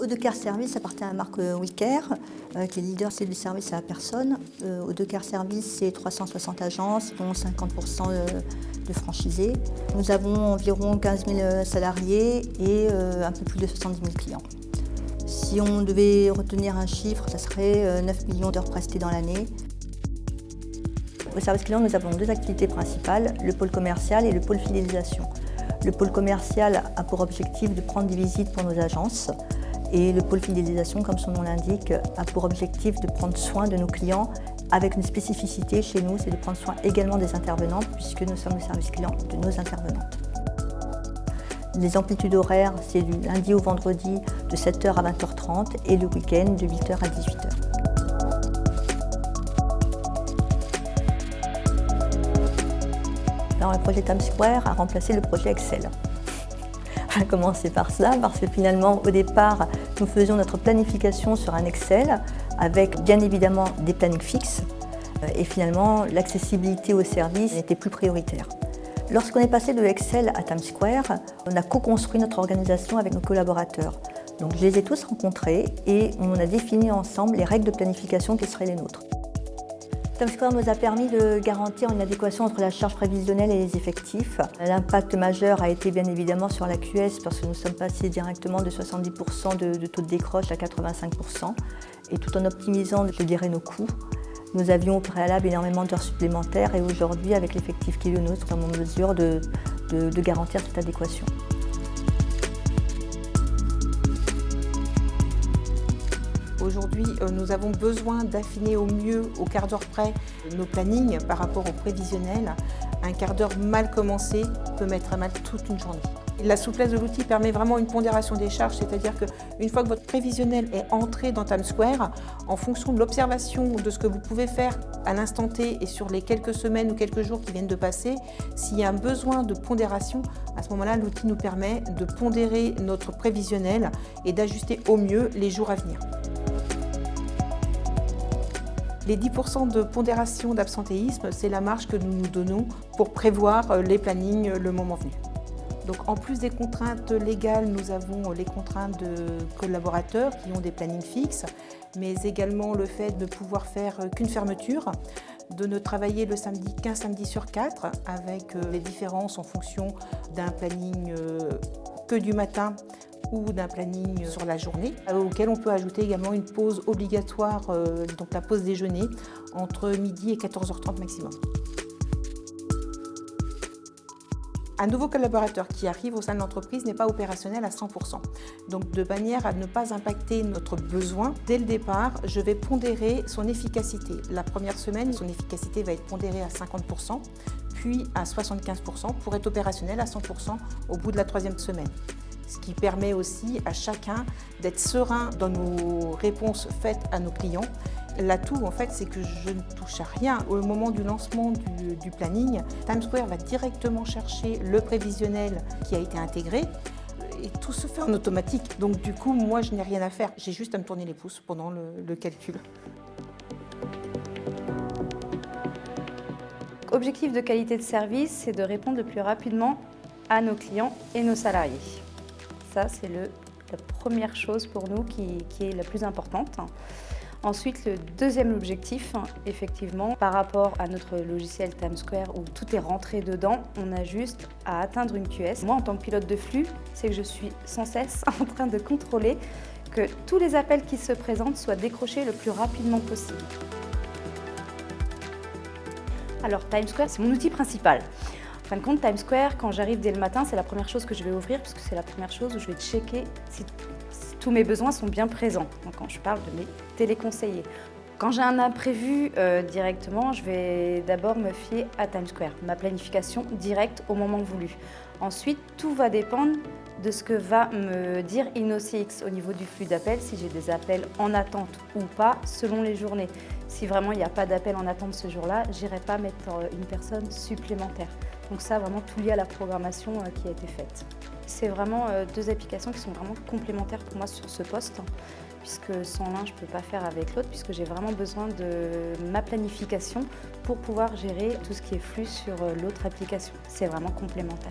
Eau-de-Care Service appartient à la marque WeCare, qui est leader du service à la personne. Eau-de-Care Service, c'est 360 agences, dont 50% de franchisés. Nous avons environ 15 000 salariés et un peu plus de 70 000 clients. Si on devait retenir un chiffre, ça serait 9 millions d'heures prestées dans l'année. Au service client, nous avons deux activités principales, le pôle commercial et le pôle fidélisation. Le pôle commercial a pour objectif de prendre des visites pour nos agences et le pôle fidélisation, comme son nom l'indique, a pour objectif de prendre soin de nos clients avec une spécificité chez nous, c'est de prendre soin également des intervenantes puisque nous sommes le service client de nos intervenantes. Les amplitudes horaires, c'est du lundi au vendredi de 7h à 20h30 et le week-end de 8h à 18h. Alors, le projet Times Square a remplacé le projet Excel. On va commencer par cela parce que finalement, au départ, nous faisions notre planification sur un Excel avec bien évidemment des plannings fixes et finalement, l'accessibilité au service n'était plus prioritaire. Lorsqu'on est passé de Excel à Times Square, on a co-construit notre organisation avec nos collaborateurs. Donc, je les ai tous rencontrés et on a défini ensemble les règles de planification qui seraient les nôtres. Times Square nous a permis de garantir une adéquation entre la charge prévisionnelle et les effectifs. L'impact majeur a été bien évidemment sur la QS parce que nous sommes passés directement de 70% de taux de décroche à 85% et tout en optimisant, je dirais, nos coûts. Nous avions au préalable énormément d'heures supplémentaires et aujourd'hui, avec l'effectif qui est le nôtre, nous sommes en mesure de garantir cette adéquation. Aujourd'hui, nous avons besoin d'affiner au mieux, au quart d'heure près, nos plannings par rapport au prévisionnel. Un quart d'heure mal commencé peut mettre à mal toute une journée. La souplesse de l'outil permet vraiment une pondération des charges, c'est-à-dire qu'une fois que votre prévisionnel est entré dans Times Square, en fonction de l'observation de ce que vous pouvez faire à l'instant T et sur les quelques semaines ou quelques jours qui viennent de passer, s'il y a un besoin de pondération, à ce moment-là, l'outil nous permet de pondérer notre prévisionnel et d'ajuster au mieux les jours à venir. Les 10% de pondération d'absentéisme, c'est la marge que nous nous donnons pour prévoir les plannings le moment venu. Donc, en plus des contraintes légales, nous avons les contraintes de collaborateurs qui ont des plannings fixes, mais également le fait de pouvoir faire qu'une fermeture, de ne travailler le samedi qu'un samedi sur 4, avec les différences en fonction d'un planning que du matin ou d'un planning sur la journée, auquel on peut ajouter également une pause obligatoire, donc la pause déjeuner, entre midi et 14h30 maximum. Un nouveau collaborateur qui arrive au sein de l'entreprise n'est pas opérationnel à 100%. Donc, de manière à ne pas impacter notre besoin, dès le départ, je vais pondérer son efficacité. La première semaine, son efficacité va être pondérée à 50%, puis à 75% pour être opérationnel à 100% au bout de la troisième semaine. Ce qui permet aussi à chacun d'être serein dans nos réponses faites à nos clients. L'atout, en fait, c'est que je ne touche à rien. Au moment du lancement du planning, Times Square va directement chercher le prévisionnel qui a été intégré et tout se fait en automatique. Donc, du coup, moi, je n'ai rien à faire. J'ai juste à me tourner les pouces pendant le calcul. Objectif de qualité de service, c'est de répondre le plus rapidement à nos clients et nos salariés. Ça, c'est la première chose pour nous qui est la plus importante. Ensuite, le deuxième objectif, effectivement, par rapport à notre logiciel Times Square où tout est rentré dedans, on a juste à atteindre une QS. Moi, en tant que pilote de flux, c'est que je suis sans cesse en train de contrôler que tous les appels qui se présentent soient décrochés le plus rapidement possible. Alors, Times Square, c'est mon outil principal. En fin de compte, Times Square, quand j'arrive dès le matin, c'est la première chose que je vais ouvrir parce que c'est la première chose où je vais checker si tous mes besoins sont bien présents. Donc, quand je parle de mes téléconseillers. Quand j'ai un imprévu directement, je vais d'abord me fier à Times Square, ma planification directe au moment voulu. Ensuite, tout va dépendre de ce que va me dire InnoCX au niveau du flux d'appels, si j'ai des appels en attente ou pas, selon les journées. Si vraiment il n'y a pas d'appel en attente ce jour-là, je n'irai pas mettre une personne supplémentaire. Donc ça, vraiment tout lié à la programmation qui a été faite. C'est vraiment deux applications qui sont vraiment complémentaires pour moi sur ce poste, puisque sans l'un, je ne peux pas faire avec l'autre, puisque j'ai vraiment besoin de ma planification pour pouvoir gérer tout ce qui est flux sur l'autre application. C'est vraiment complémentaire.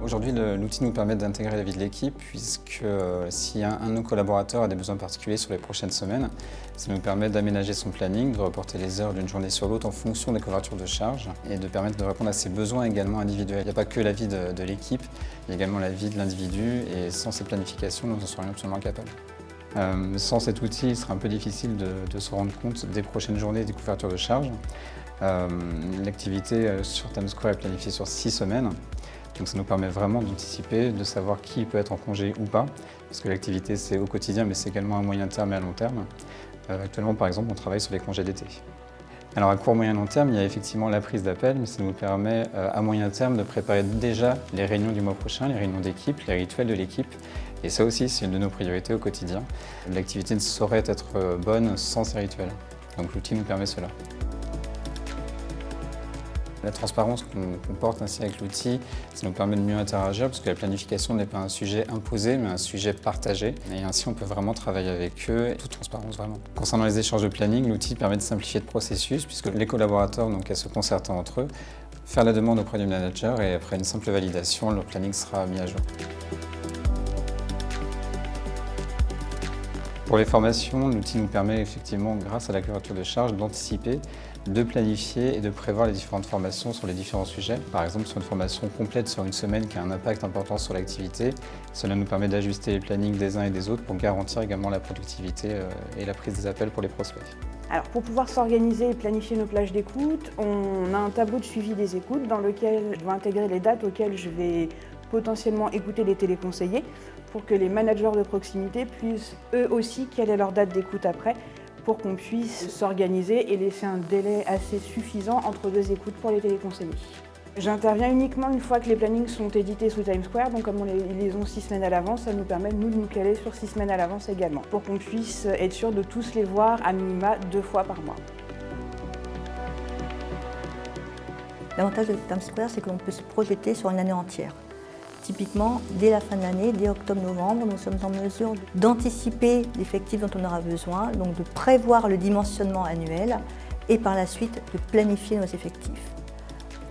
Aujourd'hui, l'outil nous permet d'intégrer la vie de l'équipe puisque si un de nos collaborateurs a des besoins particuliers sur les prochaines semaines, ça nous permet d'aménager son planning, de reporter les heures d'une journée sur l'autre en fonction des couvertures de charge et de permettre de répondre à ses besoins également individuels. Il n'y a pas que la vie de l'équipe, il y a également la vie de l'individu et sans ces planifications, nous en serions absolument incapables. Sans cet outil, il sera un peu difficile de se rendre compte des prochaines journées des couvertures de charge. L'activité sur TimesSquare est planifiée sur 6 semaines. Donc ça nous permet vraiment d'anticiper, de savoir qui peut être en congé ou pas, parce que l'activité c'est au quotidien, mais c'est également à moyen terme et à long terme. Actuellement, par exemple, on travaille sur les congés d'été. Alors à court, moyen, long terme, il y a effectivement la prise d'appel, mais ça nous permet à moyen terme de préparer déjà les réunions du mois prochain, les réunions d'équipe, les rituels de l'équipe. Et ça aussi, c'est une de nos priorités au quotidien. L'activité ne saurait être bonne sans ces rituels. Donc l'outil nous permet cela. La transparence qu'on porte ainsi avec l'outil, ça nous permet de mieux interagir parce que la planification n'est pas un sujet imposé, mais un sujet partagé. Et ainsi, on peut vraiment travailler avec eux, et toute transparence vraiment. Concernant les échanges de planning, l'outil permet de simplifier le processus puisque les collaborateurs n'ont qu'à se concerter entre eux, faire la demande auprès du manager et après une simple validation, leur planning sera mis à jour. Pour les formations, l'outil nous permet effectivement, grâce à la couverture de charge, d'anticiper, de planifier et de prévoir les différentes formations sur les différents sujets. Par exemple, sur une formation complète sur une semaine qui a un impact important sur l'activité, cela nous permet d'ajuster les plannings des uns et des autres pour garantir également la productivité et la prise des appels pour les prospects. Alors pour pouvoir s'organiser et planifier nos plages d'écoute, on a un tableau de suivi des écoutes dans lequel je dois intégrer les dates auxquelles je vais potentiellement écouter les téléconseillers pour que les managers de proximité puissent eux aussi caler leur date d'écoute après pour qu'on puisse s'organiser et laisser un délai assez suffisant entre 2 écoutes pour les téléconseillers. J'interviens uniquement une fois que les plannings sont édités sous TimesSquare, donc comme ils les ont 6 semaines à l'avance, ça nous permet de nous caler sur 6 semaines à l'avance également, pour qu'on puisse être sûr de tous les voir à minima 2 fois par mois. L'avantage de TimesSquare, c'est que l'on peut se projeter sur une année entière. Typiquement, dès la fin de l'année, dès octobre-novembre, nous sommes en mesure d'anticiper l'effectif dont on aura besoin, donc de prévoir le dimensionnement annuel et par la suite de planifier nos effectifs.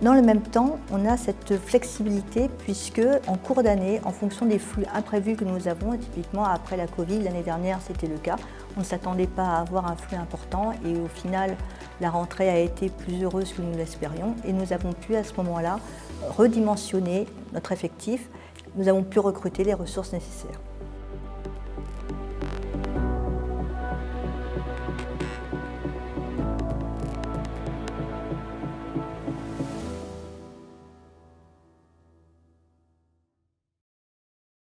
Dans le même temps, on a cette flexibilité puisque en cours d'année, en fonction des flux imprévus que nous avons, et typiquement après la Covid, l'année dernière c'était le cas, on ne s'attendait pas à avoir un flux important et au final la rentrée a été plus heureuse que nous l'espérions et nous avons pu à ce moment-là redimensionner notre effectif, nous avons pu recruter les ressources nécessaires.